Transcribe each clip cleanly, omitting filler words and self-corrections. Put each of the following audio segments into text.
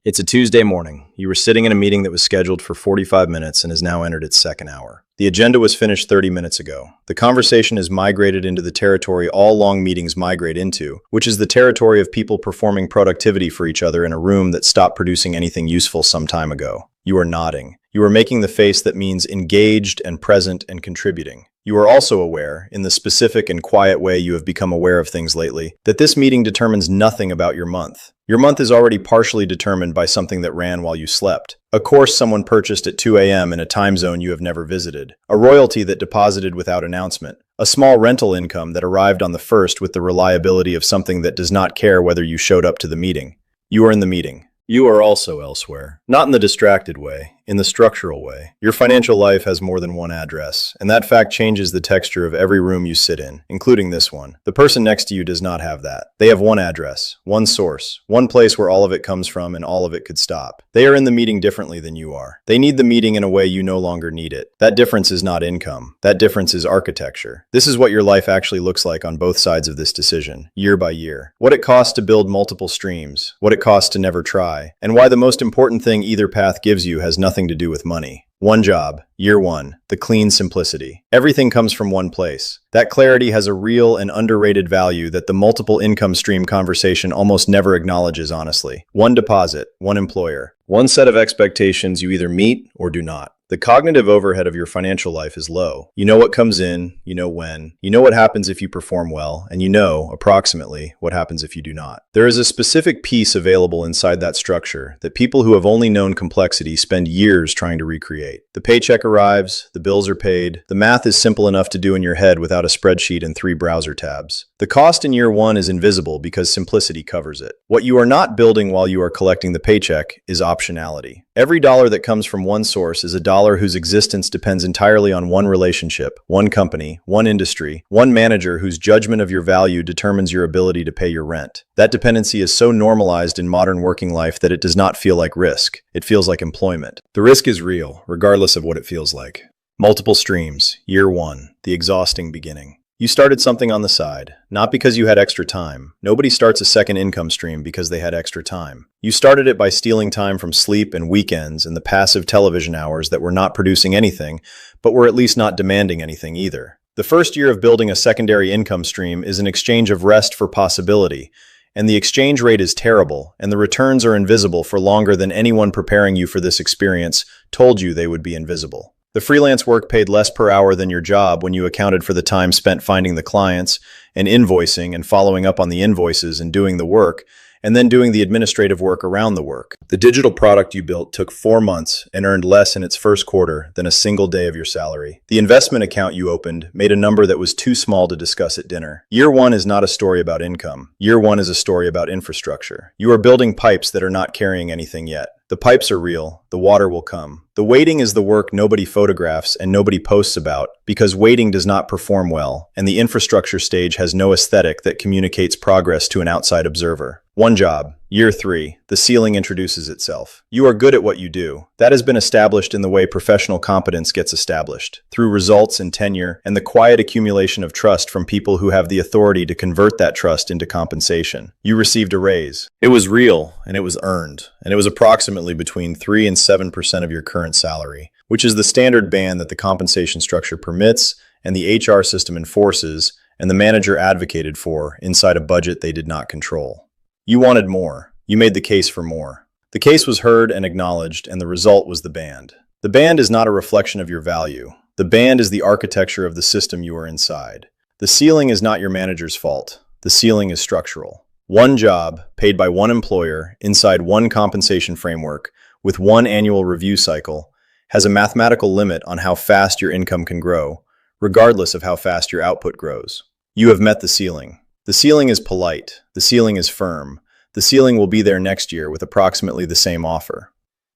It's a Tuesday morning. You were sitting in a meeting that was scheduled for 45 minutes and has now entered its second hour. The agenda was finished 30 minutes ago. The conversation has migrated into the territory all long meetings migrate into, which is the territory of people performing productivity for each other in a room that stopped producing anything useful some time ago. You are nodding. You are making the face that means engaged and present and contributing. You are also aware, in the specific and quiet way you have become aware of things lately, that this meeting determines nothing about your month. Your month is already partially determined by something that ran while you slept. A course someone purchased at 2 a.m. in a time zone you have never visited. A royalty that deposited without announcement. A small rental income that arrived on the first with the reliability of something that does not care whether you showed up to the meeting. You are in the meeting. You are also elsewhere. Not in the distracted way, in the structural way. Your financial life has more than one address, and that fact changes the texture of every room you sit in, including this one. The person next to you does not have that. They have one address, one source, one place where all of it comes from and all of it could stop. They are in the meeting differently than you are. They need the meeting in a way you no longer need it. That difference is not income. That difference is architecture. This is what your life actually looks like on both sides of this decision, year by year. What it costs to build multiple streams, what it costs to never try, and why the most important thing either path gives you has nothing to do with money. One job, year one, the clean simplicity. Everything comes from one place. That clarity has a real and underrated value that the multiple income stream conversation almost never acknowledges honestly. One deposit, one employer, one set of expectations you either meet or do not. The cognitive overhead of your financial life is low. You know what comes in, you know when, you know what happens if you perform well, and you know, approximately, what happens if you do not. There is a specific piece available inside that structure that people who have only known complexity spend years trying to recreate. The paycheck arrives, the bills are paid, the math is simple enough to do in your head without a spreadsheet and 3 browser tabs. The cost in year one is invisible because simplicity covers it. What you are not building while you are collecting the paycheck is optionality. Every dollar that comes from one source is a dollar whose existence depends entirely on one relationship, one company, one industry, one manager whose judgment of your value determines your ability to pay your rent. That dependency is so normalized in modern working life that it does not feel like risk. It feels like employment. The risk is real, regardless of what it feels like. Multiple streams, year one, the exhausting beginning. You started something on the side, not because you had extra time. Nobody starts a second income stream because they had extra time. You started it by stealing time from sleep and weekends and the passive television hours that were not producing anything, but were at least not demanding anything either. The first year of building a secondary income stream is an exchange of rest for possibility, and the exchange rate is terrible, and the returns are invisible for longer than anyone preparing you for this experience told you they would be invisible. The freelance work paid less per hour than your job when you accounted for the time spent finding the clients and invoicing and following up on the invoices and doing the work, and then doing the administrative work around the work. The digital product you built took 4 months and earned less in its first quarter than a single day of your salary. The investment account you opened made a number that was too small to discuss at dinner. Year one is not a story about income. Year one is a story about infrastructure. You are building pipes that are not carrying anything yet. The pipes are real. The water will come. The waiting is the work nobody photographs and nobody posts about because waiting does not perform well, and the infrastructure stage has no aesthetic that communicates progress to an outside observer. One job, year three, the ceiling introduces itself. You are good at what you do. That has been established in the way professional competence gets established, through results and tenure and the quiet accumulation of trust from people who have the authority to convert that trust into compensation. You received a raise. It was real and it was earned, and it was approximately between 3 and 7% of your current salary, which is the standard band that the compensation structure permits and the HR system enforces and the manager advocated for inside a budget they did not control. You wanted more. You made the case for more. The case was heard and acknowledged, and the result was the band. The band is not a reflection of your value. The band is the architecture of the system you are inside. The ceiling is not your manager's fault. The ceiling is structural. One job, paid by one employer, inside one compensation framework, with one annual review cycle, has a mathematical limit on how fast your income can grow, regardless of how fast your output grows. You have met the ceiling. The ceiling is polite. The ceiling is firm. The ceiling will be there next year with approximately the same offer.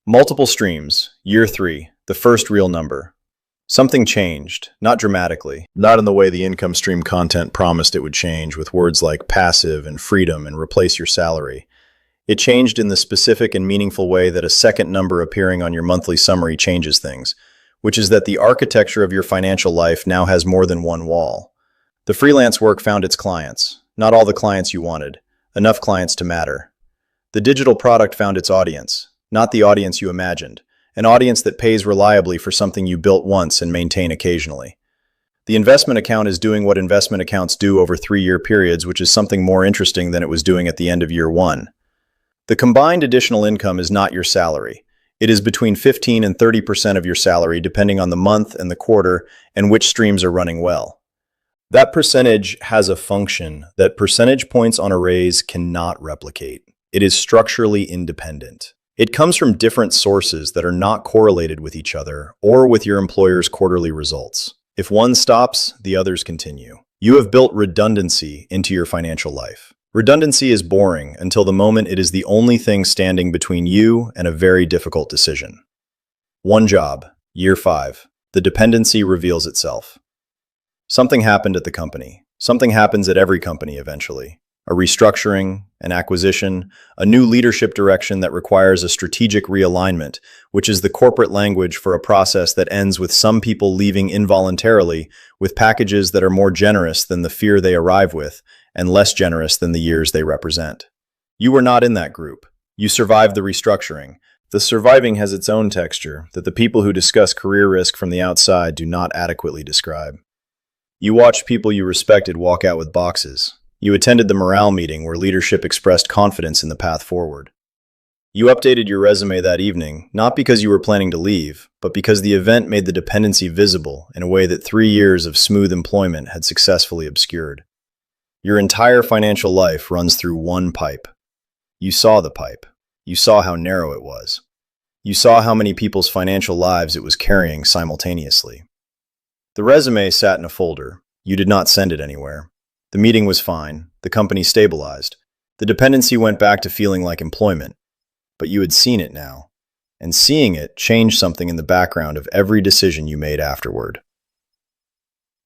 Multiple streams, year three, the first real number. Something changed, not dramatically, not in the way the income stream content promised it would change with words like passive and freedom and replace your salary. It changed in the specific and meaningful way that a second number appearing on your monthly summary changes things, which is that the architecture of your financial life now has more than one wall. The freelance work found its clients, not all the clients you wanted, enough clients to matter. The digital product found its audience, not the audience you imagined, an audience that pays reliably for something you built once and maintain occasionally. The investment account is doing what investment accounts do over 3-year periods, which is something more interesting than it was doing at the end of year 1. The combined additional income is not your salary. It is between 15 and 30% of your salary, depending on the month and the quarter and which streams are running well. That percentage has a function that percentage points on a raise cannot replicate. It is structurally independent. It comes from different sources that are not correlated with each other or with your employer's quarterly results. If one stops, the others continue. You have built redundancy into your financial life. Redundancy is boring until the moment it is the only thing standing between you and a very difficult decision. One job, year 5. The dependency reveals itself. Something happened at the company. Something happens at every company eventually. A restructuring, an acquisition, a new leadership direction that requires a strategic realignment, which is the corporate language for a process that ends with some people leaving involuntarily with packages that are more generous than the fear they arrive with and less generous than the years they represent. You were not in that group. You survived the restructuring. The surviving has its own texture that the people who discuss career risk from the outside do not adequately describe. You watched people you respected walk out with boxes. You attended the morale meeting where leadership expressed confidence in the path forward. You updated your resume that evening, not because you were planning to leave, but because the event made the dependency visible in a way that 3 years of smooth employment had successfully obscured. Your entire financial life runs through one pipe. You saw the pipe. You saw how narrow it was. You saw how many people's financial lives it was carrying simultaneously. The resume sat in a folder. You did not send it anywhere. The meeting was fine. The company stabilized. The dependency went back to feeling like employment. But you had seen it now. And seeing it changed something in the background of every decision you made afterward.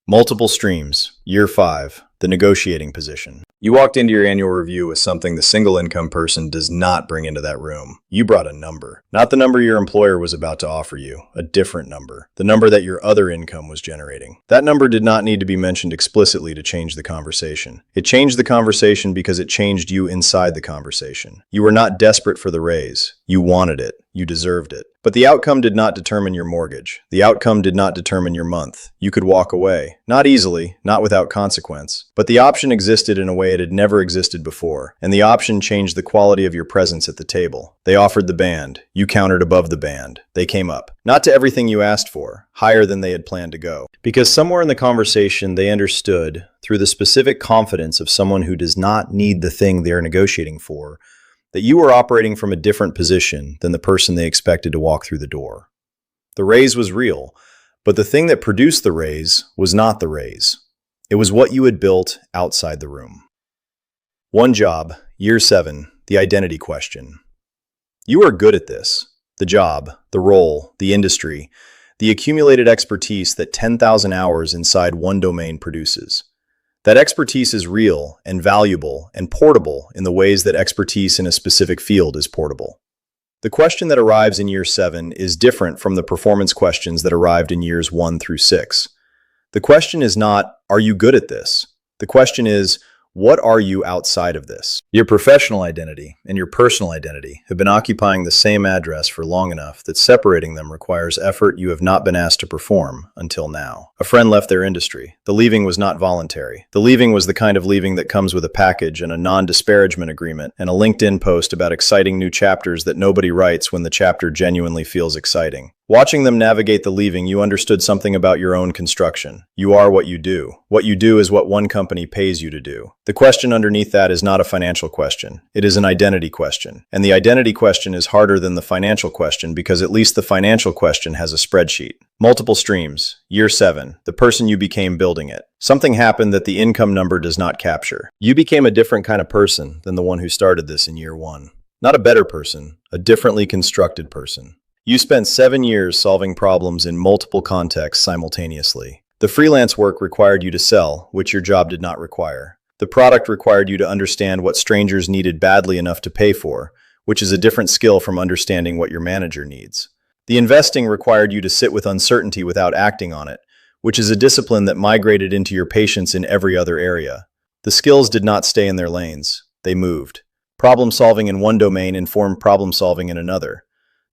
Multiple streams, year 5, the negotiating position. You walked into your annual review with something the single income person does not bring into that room. You brought a number. Not the number your employer was about to offer you, a different number. The number that your other income was generating. That number did not need to be mentioned explicitly to change the conversation. It changed the conversation because it changed you inside the conversation. You were not desperate for the raise. You wanted it. You deserved it. But the outcome did not determine your mortgage. The outcome did not determine your month. You could walk away. Not easily, not without consequence. But the option existed in a way it had never existed before. And the option changed the quality of your presence at the table. They offered the band. You countered above the band. They came up. Not to everything you asked for, higher than they had planned to go. Because somewhere in the conversation they understood, through the specific confidence of someone who does not need the thing they are negotiating for, that you were operating from a different position than the person they expected to walk through the door. The raise was real, but the thing that produced the raise was not the raise. It was what you had built outside the room. One job, year 7, the identity question. You are good at this. The job, the role, the industry, the accumulated expertise that 10,000 hours inside one domain produces. That expertise is real and valuable and portable in the ways that expertise in a specific field is portable. The question that arrives in year 7 is different from the performance questions that arrived in years 1 through 6. The question is not, are you good at this? The question is, what are you outside of this? Your professional identity and your personal identity have been occupying the same address for long enough that separating them requires effort you have not been asked to perform until now. A friend left their industry. The leaving was not voluntary. The leaving was the kind of leaving that comes with a package and a non-disparagement agreement and a LinkedIn post about exciting new chapters that nobody writes when the chapter genuinely feels exciting. Watching them navigate the leaving, you understood something about your own construction. You are what you do. What you do is what one company pays you to do. The question underneath that is not a financial question. It is an identity question. And the identity question is harder than the financial question because at least the financial question has a spreadsheet. Multiple streams. Year 7. The person you became building it. Something happened that the income number does not capture. You became a different kind of person than the one who started this in year 1. Not a better person, a differently constructed person. You spent 7 years solving problems in multiple contexts simultaneously. The freelance work required you to sell, which your job did not require. The product required you to understand what strangers needed badly enough to pay for, which is a different skill from understanding what your manager needs. The investing required you to sit with uncertainty without acting on it, which is a discipline that migrated into your patience in every other area. The skills did not stay in their lanes. They moved. Problem solving in one domain informed problem solving in another.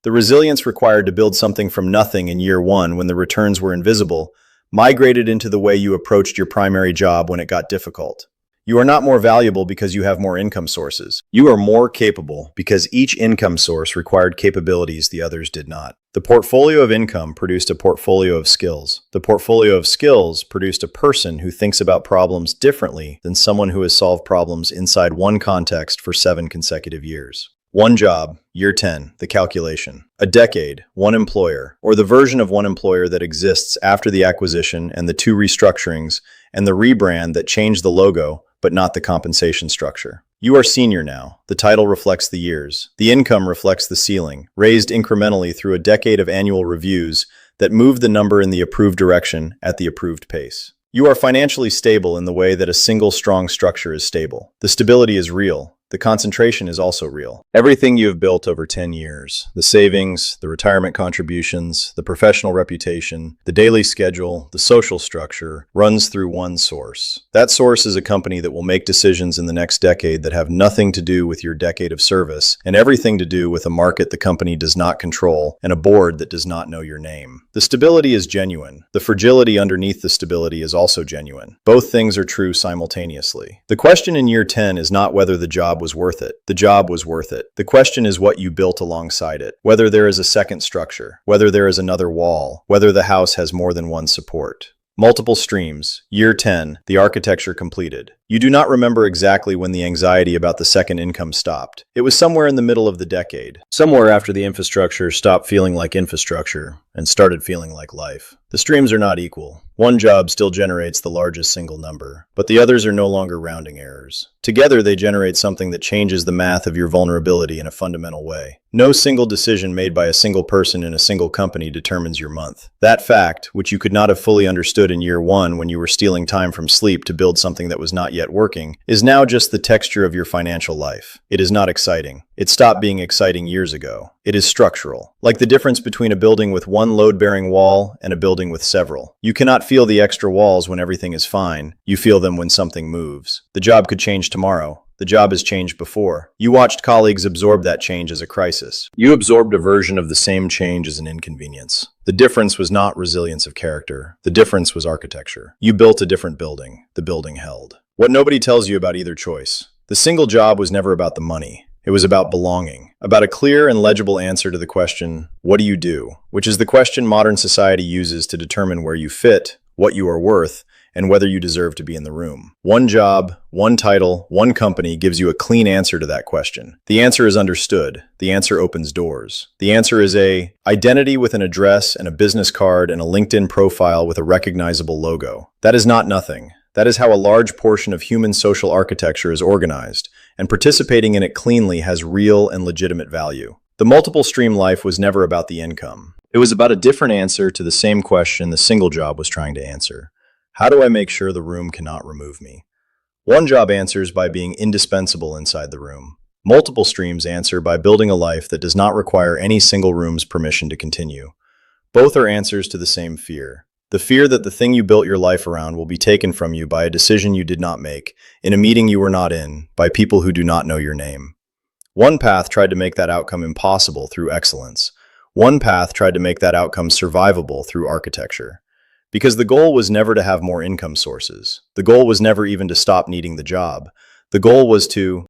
The resilience required to build something from nothing in year one when the returns were invisible migrated into the way you approached your primary job when it got difficult. You are not more valuable because you have more income sources. You are more capable because each income source required capabilities the others did not. The portfolio of income produced a portfolio of skills. The portfolio of skills produced a person who thinks about problems differently than someone who has solved problems inside one context for 7 consecutive years. One job, year 10, the calculation. A decade, one employer, or the version of one employer that exists after the acquisition and the 2 restructurings and the rebrand that changed the logo, but not the compensation structure. You are senior now. The title reflects the years. The income reflects the ceiling, raised incrementally through a decade of annual reviews that move the number in the approved direction at the approved pace. You are financially stable in the way that a single strong structure is stable. The stability is real. The concentration is also real. Everything you have built over 10 years, the savings, the retirement contributions, the professional reputation, the daily schedule, the social structure, runs through one source. That source is a company that will make decisions in the next decade that have nothing to do with your decade of service and everything to do with a market the company does not control and a board that does not know your name. The stability is genuine. The fragility underneath the stability is also genuine. Both things are true simultaneously. The question in year 10 is not whether the job was worth it. The job was worth it. The question is what you built alongside it, whether there is a second structure, whether there is another wall, whether the house has more than one support. Multiple streams, year 10, the architecture completed. You do not remember exactly when the anxiety about the second income stopped. It was somewhere in the middle of the decade, somewhere after the infrastructure stopped feeling like infrastructure and started feeling like life. The streams are not equal. One job still generates the largest single number, but the others are no longer rounding errors. Together, they generate something that changes the math of your vulnerability in a fundamental way. No single decision made by a single person in a single company determines your month. That fact, which you could not have fully understood in year 1 when you were stealing time from sleep to build something that was not yet working, is now just the texture of your financial life. It is not exciting. It stopped being exciting years ago. It is structural. Like the difference between a building with one load-bearing wall and a building with several. You cannot feel the extra walls when everything is fine. You feel them when something moves. The job could change tomorrow. The job has changed before. You watched colleagues absorb that change as a crisis. You absorbed a version of the same change as an inconvenience. The difference was not resilience of character. The difference was architecture. You built a different building. The building held. What nobody tells you about either choice. The single job was never about the money. It was about belonging, about a clear and legible answer to the question, what do you do? Which is the question modern society uses to determine where you fit, what you are worth, and whether you deserve to be in the room. One job, one title, one company gives you a clean answer to that question. The answer is understood. The answer opens doors. The answer is a identity with an address and a business card and a LinkedIn profile with a recognizable logo. That is not nothing. That is how a large portion of human social architecture is organized, and participating in it cleanly has real and legitimate value. The multiple stream life was never about the income. It was about a different answer to the same question the single job was trying to answer. How do I make sure the room cannot remove me? One job answers by being indispensable inside the room. Multiple streams answer by building a life that does not require any single room's permission to continue. Both are answers to the same fear. The fear that the thing you built your life around will be taken from you by a decision you did not make, in a meeting you were not in, by people who do not know your name. One path tried to make that outcome impossible through excellence. One path tried to make that outcome survivable through architecture. Because the goal was never to have more income sources. The goal was never even to stop needing the job. The goal was to